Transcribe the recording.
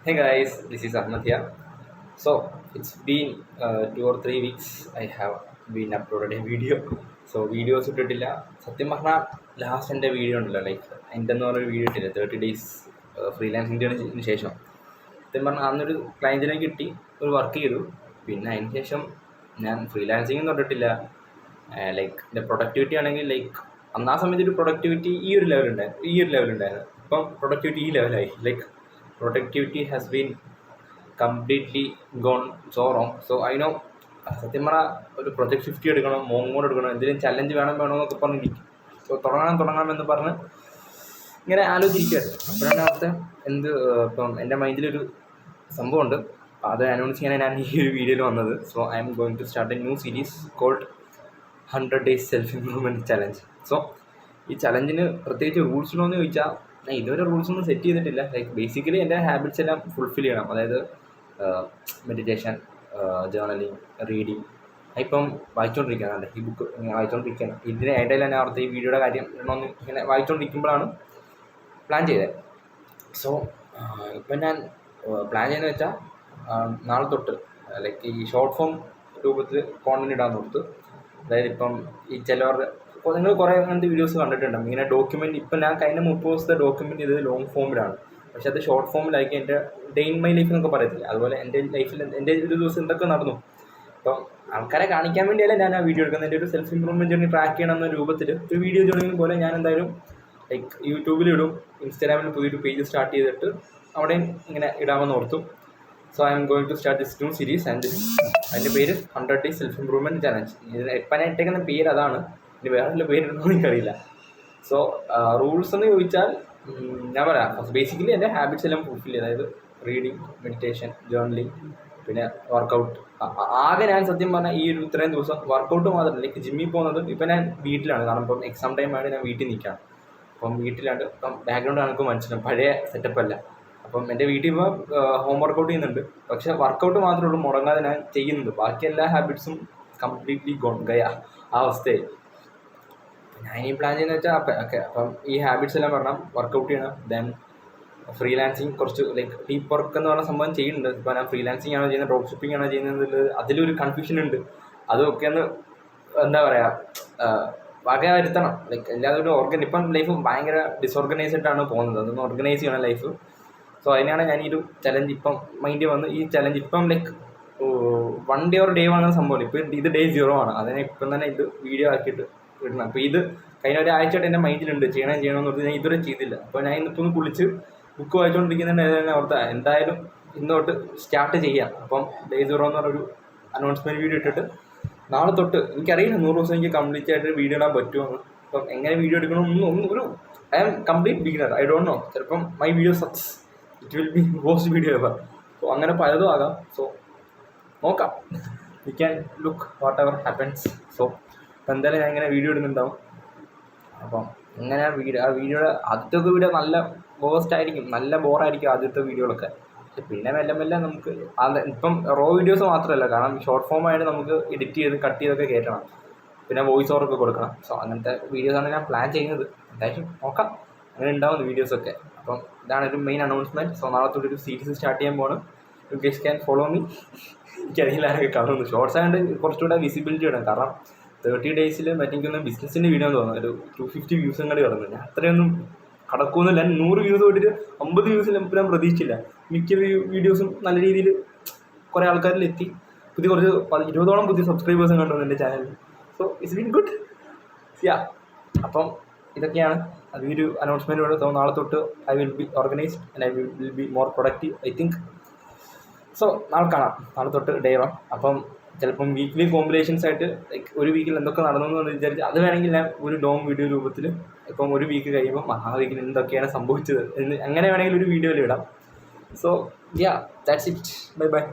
Hey guys, this is Ahmad here. So it's been 2 or 3 weeks I have been uploaded a video. So videos ഇട്ടിട്ടില്ല. സത്യം പറഞ്ഞാൽ last എൻ്റെ video ഉണ്ടല്ലോ എൻ്റെ എന്ന് പറഞ്ഞൊരു വീഡിയോ ഇട്ടില്ല 30 days ഫ്രീലാൻസിങ്ങിന് ശേഷം. സത്യം പറഞ്ഞാൽ അന്നൊരു ക്ലയൻറ്റിനെ കിട്ടി, ഒരു വർക്ക് ചെയ്തു. പിന്നെ അതിന് ശേഷം ഞാൻ ഫ്രീലാൻസിങ് തൊട്ടിട്ടില്ല. എൻ്റെ പ്രൊഡക്ടിവിറ്റി ആണെങ്കിൽ അന്ന് ആ സമയത്ത് ഒരു പ്രൊഡക്ടിവിറ്റി ഈ ഒരു ലെവലുണ്ടായിരുന്നു. ഇപ്പം പ്രൊഡക്ടിവിറ്റി ഈ ലെവലായി. Productivity has been completely gone so wrong. So I know സത്യം പറഞ്ഞാൽ ഒരു പ്രൊജക്ട് 50 എടുക്കണം, മോങ്ങോട് എടുക്കണം, എന്തെങ്കിലും ചലഞ്ച് വേണമെന്നൊക്കെ പറഞ്ഞിരിക്കും. സോ തുടങ്ങാമെന്ന് പറഞ്ഞ് ഇങ്ങനെ ആലോചിച്ചിരിക്കുകയായിരുന്നു. അപ്പോഴാണ് അവിടുത്തെ ഇപ്പം എൻ്റെ മൈൻഡിലൊരു സംഭവമുണ്ട്. അത് അനൗൺസ് ചെയ്യാനാണ് ഞാൻ ഈ ഒരു വീഡിയോയിൽ വന്നത്. So I'm going to start a new series called 100 Days self improvement challenge. So ഈ ചലഞ്ചിന് പ്രത്യേകിച്ച് റൂൾസ് ഉണ്ടോ എന്ന് ചോദിച്ചാൽ ഞാൻ ഇതുവരെ റൂൾസൊന്നും സെറ്റ് ചെയ്തിട്ടില്ല. ബേസിക്കലി എൻ്റെ ഹാബിറ്റ്സ് എല്ലാം ഫുൾഫിൽ ചെയ്യണം. അതായത് മെഡിറ്റേഷൻ, ജേർണലിങ്, റീഡിങ്. ഇപ്പം വായിച്ചുകൊണ്ടിരിക്കുകയാണ്, ഈ ബുക്ക് വായിച്ചുകൊണ്ടിരിക്കുകയാണ്. ഇതിന് ഇടയിൽ തന്നെ അവിടുത്തെ ഈ വീഡിയോയുടെ കാര്യം ഇടണമെന്ന് ഇങ്ങനെ വായിച്ചുകൊണ്ടിരിക്കുമ്പോഴാണ് പ്ലാൻ ചെയ്തത്. സോ ഇപ്പം ഞാൻ പ്ലാൻ ചെയ്യുന്നത് വെച്ചാൽ നാളെ തൊട്ട് ഈ ഷോർട്ട് ഫോം രൂപത്തിൽ കോണ്ടന്റ് ഇടാൻ നോർത്തു. അതായത് ഇപ്പം ഈ ചിലവരുടെ നിങ്ങൾ കുറേ അങ്ങനത്തെ വീഡിയോസ് കണ്ടിട്ടുണ്ടാകും. ഇങ്ങനെ ഡോക്യുമെൻറ്റ് ഇപ്പം ഞാൻ കഴിഞ്ഞ 30 ദിവസത്തെ ഡോക്യുമെൻറ്റ് ചെയ്തത് ലോങ് ഫോമിലാണ്. പക്ഷെ അത് ഷോർട്ട് ഫോമിലാക്കി എൻ്റെ ഡേ ഇൻ മൈ ലൈഫ് എന്നൊക്കെ പറയത്തില്ല, അതുപോലെ എൻ്റെ ലൈഫിൽ എൻ്റെ ഒരു ദിവസം എന്തൊക്കെ നടന്നു. അപ്പം ആൾക്കാരെ കാണിക്കാൻ വേണ്ടിയല്ല ഞാൻ ആ വീഡിയോ എടുക്കുന്നത്. എൻ്റെ ഒരു സെൽഫ് ഇമ്പ്രൂവ്മെൻറ്റ് ജേർണി ട്രാക്ക് ചെയ്യണം എന്ന രൂപത്തിൽ ഒരു വീഡിയോ ജേർണി പോലെ ഞാൻ എന്തായാലും യൂട്യൂബിലിടും. ഇൻസ്റ്റാഗ്രാമിൽ പുതിയൊരു പേജ് സ്റ്റാർട്ട് ചെയ്തിട്ട് അവിടെയും ഇങ്ങനെ ഇടാമെന്ന് ഓർത്തു. So I'm going to start this new series and അതിൻ്റെ പേര് 100 Days സെൽഫ് ഇമ്പ്രൂവ്മെൻറ്റ് ചലഞ്ച്. ഇപ്പം ഞാൻ ഇട്ടേക്കുന്ന പേര് അതാണ്. ഇനി വേറെ വല്ല പേരുണ്ടോ എനിക്കറിയില്ല. സോ റൂൾസ് എന്ന് ചോദിച്ചാൽ ഞാൻ പറയാം, ബേസിക്കലി എൻ്റെ ഹാബിറ്റ്സ് എല്ലാം ഫുൾഫിൽ ചെയ്യും. അതായത് റീഡിങ്, മെഡിറ്റേഷൻ, ജേർണലിങ്, പിന്നെ വർക്കൗട്ട്. ആകെ ഞാൻ സത്യം പറഞ്ഞാൽ ഈ ഒരു ഇത്രയും ദിവസം വർക്കൗട്ട് മാത്രമല്ല, ജിമ്മിൽ പോകുന്നത് ഇപ്പം ഞാൻ വീട്ടിലാണ്. കാരണം ഇപ്പം എക്സാം ടൈം ആയിട്ട് ഞാൻ വീട്ടിൽ നിൽക്കുകയാണ്. അപ്പം വീട്ടിലാണ്. ഇപ്പം ബാക്ക്ഗ്രൗണ്ട് എനിക്ക് മനസ്സിലാവും, പഴയ സെറ്റപ്പല്ല. അപ്പം എൻ്റെ വീട്ടിൽ ഇപ്പോൾ ഹോം വർക്കൗട്ട് ചെയ്യുന്നുണ്ട്. പക്ഷേ വർക്കൗട്ട് മാത്രമേ ഉള്ളൂ മുടങ്ങാതെ ഞാൻ ചെയ്യുന്നത്. ബാക്കി എല്ലാ ഹാബിറ്റ്സും കംപ്ലീറ്റ്ലി ഗയ ആ അവസ്ഥയായി. ഞാൻ ഈ പ്ലാൻ ചെയ്യുന്നത് വെച്ചാൽ അപ്പം ഈ ഹാബിറ്റ്സ് എല്ലാം പറഞ്ഞാൽ വർക്കൗട്ട് ചെയ്യണം. ദെൻ ഫ്രീലാൻസിങ് കുറച്ച് ഡീപ്പ് വർക്ക് എന്ന് പറഞ്ഞ സംഭവം ചെയ്യുന്നുണ്ട്. ഇപ്പോൾ ഞാൻ ഫ്രീലാൻസിങ് ആണോ ചെയ്യുന്നത്, ഡ്രോപ്പ് ഷിപ്പിംഗ് ആണോ ചെയ്യുന്നത്, അതിലൊരു കൺഫ്യൂഷൻ ഉണ്ട്. അതൊക്കെ ഒന്ന് എന്താ പറയുക വക വരുത്തണം. എല്ലാവരും ഇപ്പം ലൈഫ് ഭയങ്കര ഡിസോർഗനൈസ്ഡായിട്ടാണ് പോകുന്നത്. അതൊന്ന് ഓർഗനൈസ് ചെയ്യണം ലൈഫ്. സോ അതിനാണ് ഞാൻ ഈ ഒരു ചലഞ്ച് ഇപ്പം മൈൻഡിൽ വന്ന് ഈ ചലഞ്ച് ഇപ്പം 1 day or day ആണെന്ന സംഭവം. ഇപ്പം ഇത് day 0 ആണ്. അതിനെ ഇപ്പം തന്നെ ഇത് വീഡിയോ ആക്കിയിട്ട് ഇടണം. അപ്പോൾ ഇത് കഴിഞ്ഞ ഒരാഴ്ചയായിട്ട് എൻ്റെ മൈൻഡിലുണ്ട് ചെയ്യണമെന്ന് പറഞ്ഞാൽ ഞാൻ ഇതുവരെ ചെയ്തില്ല. അപ്പോൾ ഞാൻ ഇന്നിപ്പോൾ ഒന്ന് കുളിച്ച് ബുക്ക് വായിച്ചുകൊണ്ടിരിക്കുന്നതിൻ്റെ ഓർത്ത എന്തായാലും ഇന്നോട്ട് സ്റ്റാർട്ട് ചെയ്യാം. അപ്പം day 0 എന്ന് പറഞ്ഞൊരു അനൗൺസ്മെൻറ്റ് വീഡിയോ ഇട്ടിട്ട് നാളെ തൊട്ട് എനിക്കറിയില്ല 100 ദിവസം എനിക്ക് കംപ്ലീറ്റ് ആയിട്ട് വീഡിയോ ഇടാൻ പറ്റുമെന്ന്. അപ്പം എങ്ങനെ വീഡിയോ എടുക്കണം ഒരു I am complete beginner. I don't know. ചിലപ്പം my video sucks, it will be waste video ever. So അങ്ങനെ പലതും ആകാം. സോ നോക്കാം. We can look whatever happens. So അപ്പം എന്തായാലും ഞാൻ ഇങ്ങനെ വീഡിയോ ഇടുന്നുണ്ടാവും. അപ്പം ഇങ്ങനെ ആ വീഡിയോയുടെ ആദ്യത്തെ വീഡിയോ നല്ല വേസ്റ്റ് ആയിരിക്കും, നല്ല ബോറായിരിക്കും ആദ്യത്തെ വീഡിയോകളൊക്കെ. പക്ഷെ പിന്നെ മെല്ലെ നമുക്ക് ഇപ്പം റോ വീഡിയോസ് മാത്രമല്ല, കാരണം ഷോർട്ട് ഫോം ആയിട്ട് നമുക്ക് എഡിറ്റ് ചെയ്ത് കട്ട് ചെയ്തൊക്കെ കയറ്റണം. പിന്നെ വോയിസ് ഓവറൊക്കെ കൊടുക്കണം. സോ അങ്ങനത്തെ വീഡിയോസാണ് ഞാൻ പ്ലാൻ ചെയ്യുന്നത്. എന്തായാലും നോക്കാം അങ്ങനെ ഉണ്ടാവുന്ന വീഡിയോസൊക്കെ. അപ്പം ഇതാണ് ഒരു മെയിൻ അനൗൺസ്മെൻറ്റ്. സോ നാളെ തൊട്ടൊരു സീരീസ് സ്റ്റാർട്ട് ചെയ്യാൻ പോകണം. You guys can follow me. എനിക്കറിയില്ല ആരൊക്കെ കാണുന്നു. ഷോർട്സ് ആയതുകൊണ്ട് കുറച്ചുകൂടെ വിസിബിലിറ്റി വേണം. കാരണം 30 days എനിക്കൊന്ന് ബിസിനസ്സിൻ്റെ വീഡിയോ എന്ന് തോന്നുന്നു. ഒരു 250 വ്യൂസും കൂടി കിടന്നു. ഞാൻ അത്രയൊന്നും കടക്കുമെന്നില്ല. 100 വ്യൂസ് പോയിട്ട് 50 വ്യൂസിൽ ഞാൻ പ്രതീക്ഷിച്ചില്ല. മിക്ക വീഡിയോസും നല്ല രീതിയിൽ കുറേ ആൾക്കാരിലെത്തി. കുറച്ച് 20ഓളം പുതിയ സബ്സ്ക്രൈബേഴ്സും കണ്ടു എൻ്റെ ചാനലിൽ. So it's been good. Yeah, അപ്പം ഇതൊക്കെയാണ് അത്. ഈ ഒരു അനൗൺസ്മെൻറ്റ് നാളെ തൊട്ട് I will be organised and I will be more productive I think. So നാളെ കാണാം. നാളെ തൊട്ട് day 1. അപ്പം ചിലപ്പം വീക്ക്ലി കോമ്പിനേഷൻസ് ആയിട്ട് ഒരു വീക്കിൽ എന്തൊക്കെ നടന്നു എന്ന് വിചാരിച്ച് അത് വേണമെങ്കിൽ ഞാൻ ഒരു ലോങ് വീഡിയോ രൂപത്തിൽ ഇപ്പം ഒരു വീക്ക് കഴിയുമ്പോൾ ആ വീക്കിൽ എന്തൊക്കെയാണ് സംഭവിച്ചത് എന്ന് അങ്ങനെ വേണമെങ്കിൽ ഒരു വീഡിയോയിൽ ഇടാം. So yeah, that's it. Bye bye.